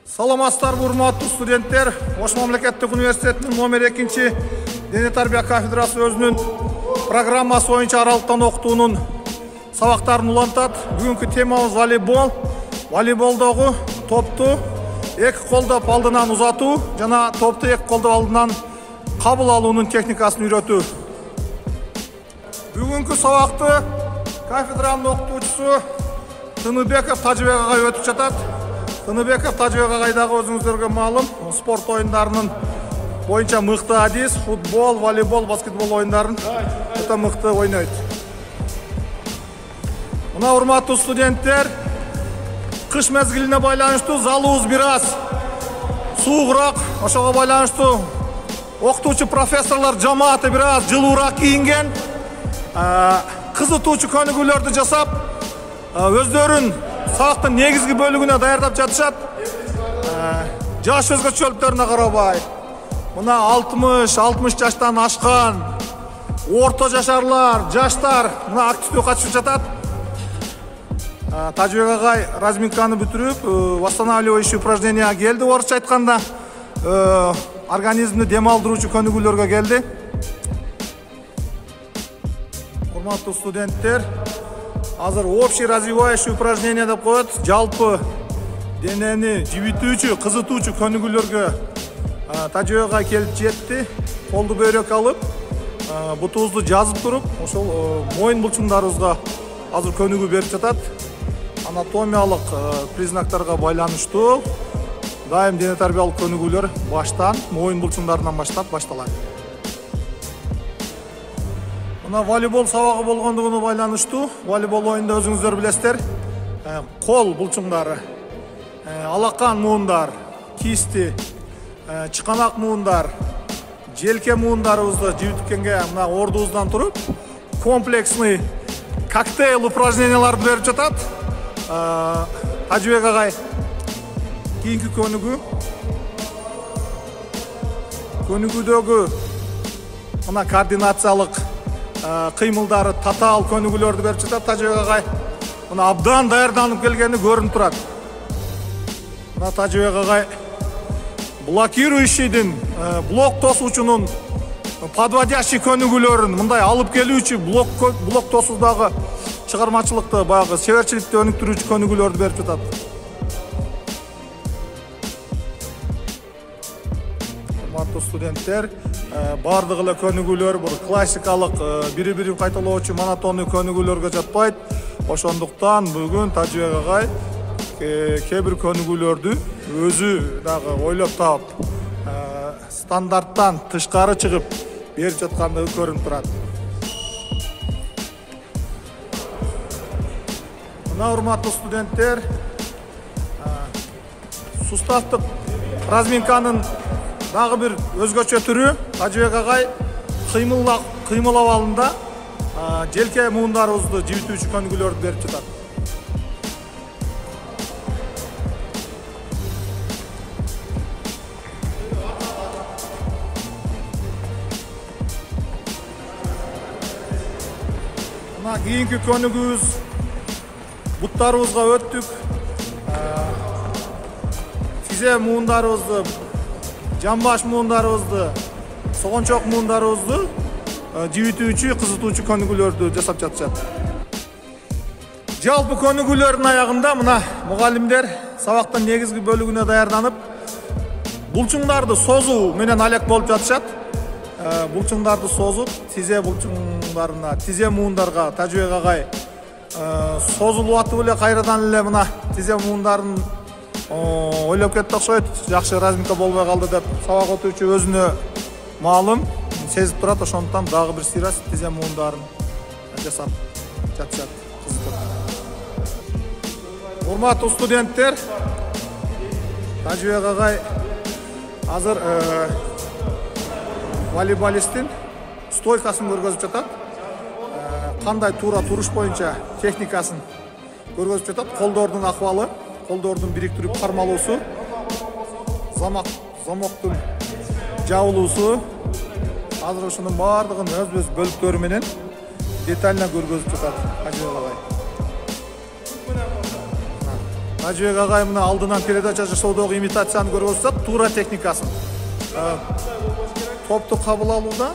Саламатсыздар, урматтуу студенттер. Ош мамлекеттик университетинин номер 2 дене тарбия кафедрасы өзүнүн программасы боюнча аралыктан окутуунун сабактарын улантат. Бүгүнкү темабыз волейбол. Волейболдогу топту эки колдоп алдынан узатуу жана топту эки колдоп алдынан кабыл алуунун техникасын үйрөтүү. Бүгүнкү сабакты кафедранын окутуучусу Тыныбеков Тажыбек агай өтүп жатат. Тыныбеков Тажыбек агайдагы өзүңүздөргө маалым спорт оюндарынын боюнча мыкты адис, футбол, волейбол, баскетбол оюндарын өтө мыкты ойнойт. Мына урматтуу студенттер, кыш мезгилине байланыштуу залыбыз бир аз суугураак, ошого байланыштуу окутуучу профессорлор жамааты бир аз жылуураак кийинген, кызытуучу көнүгүүлөрдү жасап, өздөрүн сабактын негизги бөлүгүнө даярдап жатышат. Жаш өзгөчөлүктөрүнө карабай, мына 60 жаштан ашкан, орто жашарлар, жаштар мына активдүү катышып жатат. Тажыбек агай разминканы бүтүрүп, восстанавливающий упражнения келди, орусча айтканда, организмди дем алдыруучу көнүгүүлөргө келди. Урматтуу студенттер, азыр общий развивающий упражнение деп коет. Жалпы денени жибитүүчү, кызытуучу көнүгүүлөргө Тажыбек агай келип жетти. Колду бөйрөк алып, бутубузду жазып туруп, ошол моюн булчуңдарыбызга азыр көнүгүү берип жатат. Анатомиялык признактарга байланыштуу дайым дене тарбиялык көнүгүүлөр баштан, моюн булчуңдарынан баштап башталат. Мына волейбол сабагы болгондугуна байланыштуу, волейбол оюнда өзүңүздөр билесиздер, кол булчуңдары, алакан муундар, кисти, чыканак муундар, желке муундарыбызды жибиткенге мына ордубуздан туруп, комплексный коктейл упражненияларды берип жатат. Тажыбек агай кийинки көнүгүүдөгү мына координациялык кыймылдары, татаал көнүгүүлөрдү берип жатат. Тажыбек агай мына абдан даярданып келгени көрүнүп турат. Мына Тажыбек агай блокирующийдин, блок тосуучунун подводящий көнүгүүлөрүн, мындай алып келүүчү блок тосуудагы чыгармачылыкты, баягы чеберчиликти өнүктүрүүчү көнүгүүлөрдү берип жатат. Урматтуу студенттер, бардык эле көнүгүүлөр бул классикалык бири-бирин кайталоочу монотонный көнүгүүлөргө жатпайт. Ошондуктан бүгүн Тажыбек агай кээ бир көнүгүүлөрдү өзү дагы ойлоп таап, стандарттан тышкары чыгып берип жаткандыгы көрүнүп турат. Мына урматтуу студенттер, суставдык разминканын дагы бир өзгөчө түрү. Тажыбек агай кыймыл абалында желке муундарыбызды жибитүүчү көнүгүүлөрдү берип жатат. Мына кийинки көнүгүүбүз буттарыбызга өттүк. Тизе муундарыбызды, жамбаш муундарыбызды, согончок муундарыбызды жибитүүчү, кызытуучу көнүгүүлөрдү жасап жатышат. Жалпы көнүгүүлөрдүн аягында мына мугалимдер сабактын негизги бөлүгүнө даярданып, булчуңдарды созуу менен алек болуп жатышат. Булчуңдарды созуп, тизе булчуңдарына, тизе муундарга Тажыбек агай созулуп атып эле кайрадан эле мына тизе муундарын ойлоп кетти окшойт. Жакшы разминка болбой калды деп сабак өтүүчү өзүнө маалым сезип турат. Ошондуктан дагы бир сыйрас тизе муундарын жасап жатышат. Урматтуу студенттер, Тажыбек агай азыр волейболисттин стойкасын көргөзүп жатат. Кандай туура туруш боюнча техникасын көргөзүп жатат. Колдордун акыбалы, колдордун бириктирип кармалуусу, замоктун жабылуусу, азыр ушунун бардыгын өз бөлүктөрү менен детально көргөзүп жатат Тажыбек агай. Тажыбек агай мына алдынан передача жасоодогу имитацияны көрүп атсак, туура техникасын. Топту кабыл алууда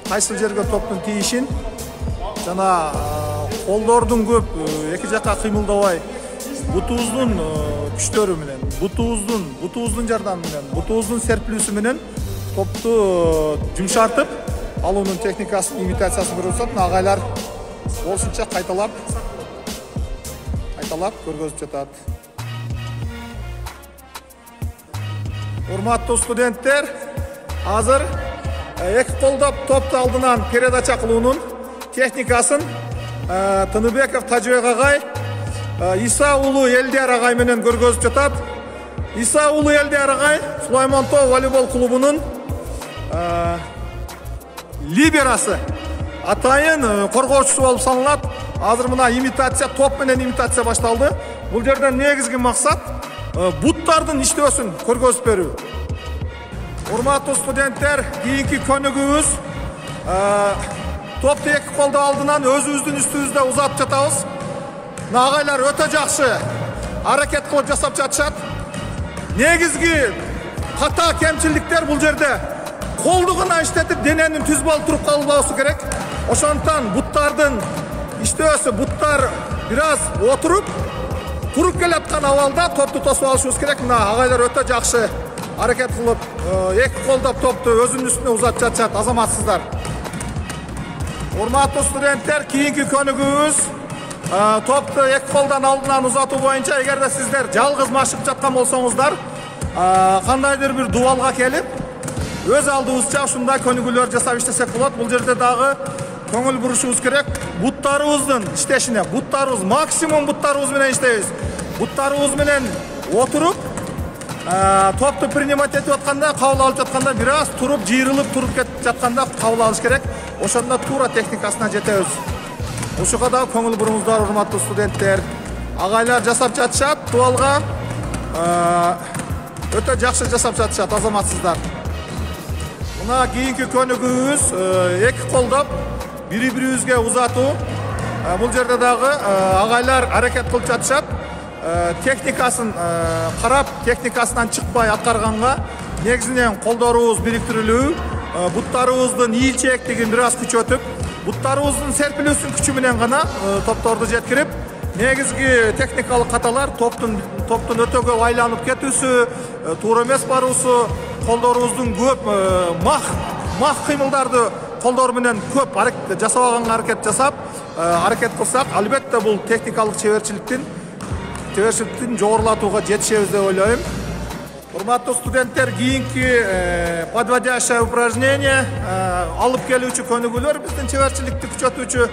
кайсыл жерге топтун тийишин жана колдордун көп эки жакка кыймылдабай бутубуздун күчтөрү менен, бутубуздун жардамы менен, бутубуздун серпилүүсү менен топту жумшартып алуунун техникасын, имитациясын көрүп атат. Агайлар болушунча кайталап көргөзүп жатат. Урматтуу студенттер, азыр эки колдоп топту алдынан передача кылуунун техникасын Тыныбеков Тажыбек агай Иса уулу Элдияр агай менен көргөзүп жатат. Иса уулу Элдияр агай Сулайман Тоо волейбол клубунун либерасы, атайын коргоочусу болуп саналат. Азыр мына имитация, топ менен имитация башталды. Бул жерден негизги максат буттардын иштөөсүн көргөзүп берүү. Урматтуу студенттер, кийинки көнүгүүбүз топту эки колдо алдынан өзүбүздүн үстүбүздө узатып жатабыз. Агайлар өтө жакшы аракет кылып жасап жатышат. Негизги ката кемчиликтер бул жерде колду гана иштетип дененин түз болуп туруп калбаысы керек. Ошондуктан буттардын иштөөсү, буттар бир аз отуруп келаткан абалда топту тосуп алышыбыз керек. Мына агайлар өтө жакшы аракет кылып эки колдоп топту өзүнүн үстүнө узатып жатышат, азаматсыздар. Урматтуу студенттер, кийинки көнүгүүбүз топту эки колдон алдынан узатуу боюнча. Эгерде сиздер жалгыз машыгып жаткан болсоңуздар, кандайдыр бир дубалга келип, өз алдыбызча ушундай көнүгүүлөр жасап иштесек болот. Бул жерде дагы көңүл бурушубуз керек. Буттарыбыздын иштешине, максимум буттарыбыз менен иштейбиз. Буттарыбыз менен отуруп, топту принимать этип атканда, кабыл алып жатканда бир аз туруп, жыйрылып туруп кетип жатканда кабыл алыш керек. Ошондо туура техникасына жетебиз. Ушуга дагы көңүл буруңуздар, урматтуу студенттер. Агайлар жасап жатышат, дубалга өтө жакшы жасап жатышат, азаматсыздар. Мына кийинки көнүгүүбүз эки колдоп бири-бирибизге узатуу. Бул жерде дагы агайлар аракет кылып жатышат. Техникасын карап, техникасынан чыкпай аткарганга негизинен колдорубуз бириктирилүү, буттарыбыздын ийилчээктигин бир аз күчөтүп, буттарыбыздын серпилүүсүнүн күчү менен гана топторду жеткирип, негизги техникалык каталар топтун өтө көп айланып кетүүсү, туура эмес баруусу, колдорубуздун көп мах кыймылдарды колдор менен көп жасабаганга аракет жасап, аракет кылсак, албетте бул техникалык чеберчиликтин жогорулатууга жетишебиз деп ойлойм. Урматтуу студенттер, кийинки подводящее упражнение, алып келүүчү көнүгүүлөр биздин чеберчиликти күчөтүүчү.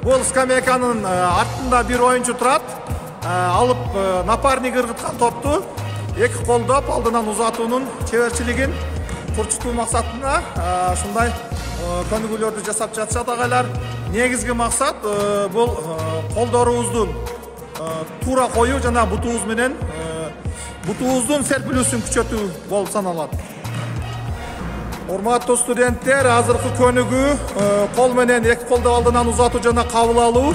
Бул скамейканын артында бир оюнчу турат. Алып напарник ыргыткан топту эки колдоп алдынан узатуунун чеберчилигин курчутуу максатында ушундай көнүгүүлөрдү жасап жатышат агайлар. Негизги максат бул колдорубуздун туура коюу жана бутубуз менен бутубуздун серпилүүсүн күчөтүү болуп саналат. Урматтуу студенттер, азыркы көнүгүү кол менен эки колду алдынан узатуу жана кабыл алуу.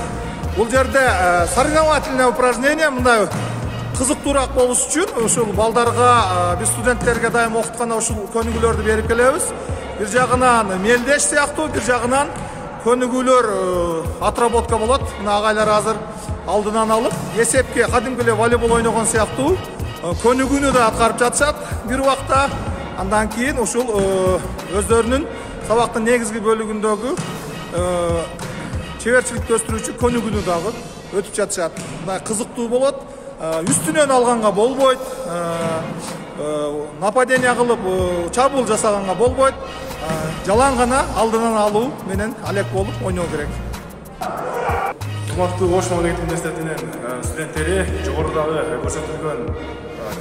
Бул жерде соревновательное упражнение, мындай кызыктуураак болуш үчүн ушул балдарга, биз студенттерге дайым окутканда ушул көнүгүүлөрдү берип келебиз. Бир жагынан мелдеш сыяктуу, бир жагынан көнүгүүлөр отработка болот. Мына агайлар азыр алдынан алып, эсепке кадимки эле волейбол ойногон сыяктуу көнүгүүнү да аткарып жатышат бир убакта. Андан кийин ушул өздөрүнүн сабактын негизги бөлүгүндөгү чеберчиликти өстүрүүчү көнүгүүнү дагы өтүп жатышат. Мындай кызыктуу болот. Үстүнөн алганга болбойт. Нападение кылып чабуул жасаганга болбойт. Жалаң гана алдынан алуу менен алек болуп ойноо керек. Урматтуу Ош мамлекеттик университетинин студенттери жогорудагы көрсөтүлгөн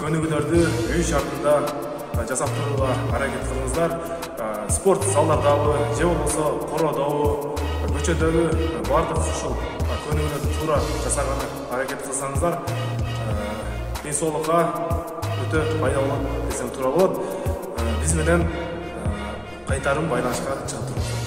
көнүгүүлөрдү үй шартында жасап турууга аракет кылыңыздар. Спорт залдардагы же болбосо короодогу, көчөдөгү бардык ушул көнүгүүлөрдү туура жасаганга аракет кылсаңыздар, ден соолукка өтө пайдалуу десем туура болот. Биз менен кайтарым байланышка чыгып туруңуздар.